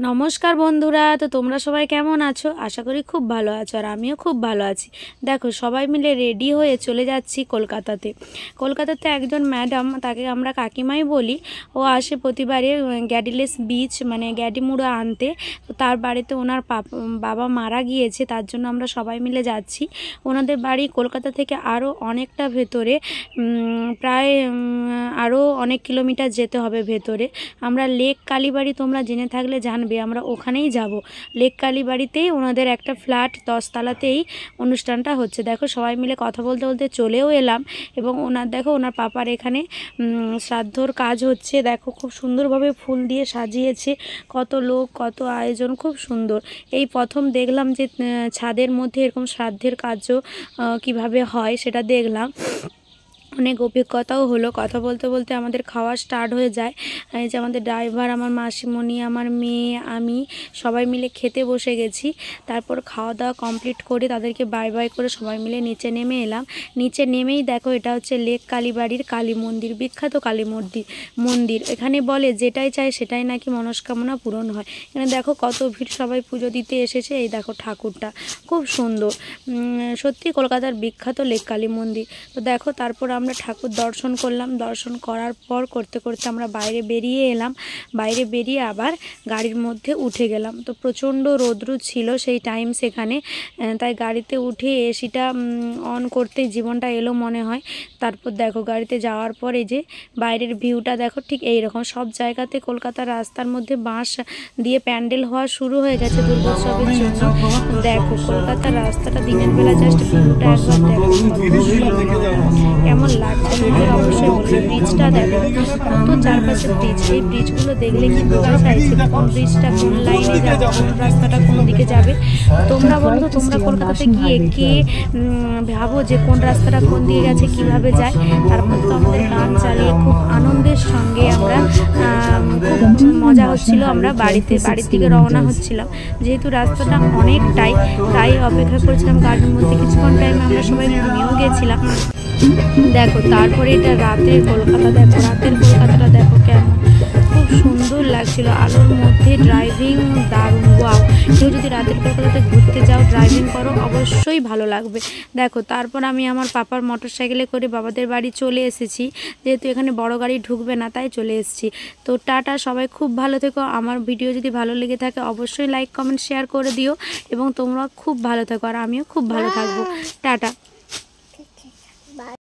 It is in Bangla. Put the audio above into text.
নমস্কার বন্ধুরা, তো তোমরা সবাই কেমন আছো? আশা করি খুব ভালো আছো, আর আমিও খুব ভালো আছি। দেখো, সবাই মিলে রেডি হয়ে চলে যাচ্ছি কলকাতাতে। কলকাতাতে একজন ম্যাডাম, তাকে আমরা কাকিমাই বলি, ও আসে প্রতিবারে গ্যাডিলেস বিচ মানে গ্যাডিমুড়ো আনতে। তো তার বাড়িতে ওনার বাবা মারা গিয়েছে, তার জন্য আমরা সবাই মিলে যাচ্ছি। ওনাদের বাড়ি কলকাতা থেকে আরও অনেকটা ভেতরে, প্রায় আরও অনেক কিলোমিটার যেতে হবে ভেতরে। আমরা লেক কালীবাড়ি, তোমরা জেনে থাকলে জানবে, আমরা ওখানেই যাব। লেক কালীবাড়িতেই ওনাদের একটা ফ্ল্যাট 10 তলাতেই অনুষ্ঠানটা হচ্ছে। দেখো, সবাই মিলে কথা বলতে বলতে চলেও এলাম, এবং ওনার পাপার এখানে শ্রাদ্ধর কাজ হচ্ছে। দেখো, খুব সুন্দরভাবে ফুল দিয়ে সাজিয়েছে, কত লোক, কত আয়োজন, খুব সুন্দর। এই প্রথম দেখলাম যে ছাদের মধ্যে এরকম শ্রাদ্ধের কাজও কিভাবে হয় সেটা দেখলাম। অনেক অভিজ্ঞতাও হলো। কথা বলতে বলতে আমাদের খাওয়া স্টার্ট হয়ে যায়। এই যে আমাদের ড্রাইভার, আমার মাসিমণি, আমার মেয়ে, আমি সবাই মিলে খেতে বসে গেছি। তারপর খাওয়া দাওয়া কমপ্লিট করে তাদেরকে বাই বাই করে সবাই মিলে নিচে নেমে এলাম। নিচে নেমেই দেখো, এটা হচ্ছে লেক কালীবাড়ির কালী মন্দির, বিখ্যাত কালী মন্দির। এখানে বলে যেটাই চায় সেটাই নাকি মনস্কামনা পূরণ হয়। এখানে দেখো কত ভিড়, সবাই পুজো দিতে এসেছে। এই দেখো ঠাকুরটা খুব সুন্দর, সত্যি কলকাতার বিখ্যাত লেক কালী মন্দির। তো দেখো, তারপর আমরা ঠাকুর দর্শন করলাম। দর্শন করার পর করতে করতে আমরা বাইরে বেরিয়ে এলাম। বাইরে বেরিয়ে আবার গাড়ির মধ্যে উঠে গেলাম। তো প্রচণ্ড রৌদ্র ছিল সেই টাইম সেখানে, তাই গাড়িতে উঠে এসিটা অন করতেই জীবনটা এলো মনে হয়। তারপর দেখো, গাড়িতে যাওয়ার পর এই যে বাইরের ভিউটা দেখো, ঠিক এই রকম। সব জায়গাতে কলকাতার রাস্তার মধ্যে বাঁশ দিয়ে প্যান্ডেল হওয়া শুরু হয়ে গেছে দুর্গোৎসবের জন্য। দেখো, কলকাতার রাস্তাটা দিনের বেলা জাস্ট ভিউটা একবার দেখো কেমন লাগছে, তোমাদের অবশ্যই বলবে। ব্রিজটা দেখো, কত চারপাশে ব্রিজ। এই ব্রিজগুলো দেখলে কি বোঝা যাচ্ছে কোন ব্রিজটা কোন লাইনে যাবে, কোন রাস্তাটা কোন দিকে যাবে। তোমরা বলো, তোমরা কলকাতাতে গিয়ে কে ভাবো যে কোন রাস্তাটা কোন দিকে গেছে, কিভাবে যায়। তারপর তো আমাদের গান চালিয়ে খুব আনন্দের সঙ্গে আমরা খুব মজা হচ্ছিল। আমরা বাড়ির দিকে রওনা হচ্ছিলাম। যেহেতু রাস্তাটা অনেকটাই, তাই অপেক্ষা করছিলাম গাড়ির মধ্যে। কিছুক্ষণ টাইমে আমরা সবাই ঘুমিয়েও গেছিলাম। দেখো, তারপরে এটা রাতের কলকাতা। দেখো, রাতের কলকাতাটা দেখো কেমন খুব সুন্দর লাগছিল, আলোর মধ্যে ড্রাইভিং দারুণ। ওয়াও, কেউ যদি রাতের কলকাতাতে ঘুরতে যাও, ড্রাইভিং করো, অবশ্যই ভালো লাগবে। দেখো, তারপর আমি আমার পাপার মোটর সাইকেলে করে বাবাদের বাড়ি চলে এসেছি। যেহেতু এখানে বড় গাড়ি ঢুকবে না, তাই চলে এসেছি। তো টাটা, সবাই খুব ভালো থেকো। আমার ভিডিও যদি ভালো লেগে থাকে অবশ্যই লাইক কমেন্ট শেয়ার করে দিও, এবং তোমরা খুব ভালো থেকো, আর আমিও খুব ভালো থাকবো। টাটা।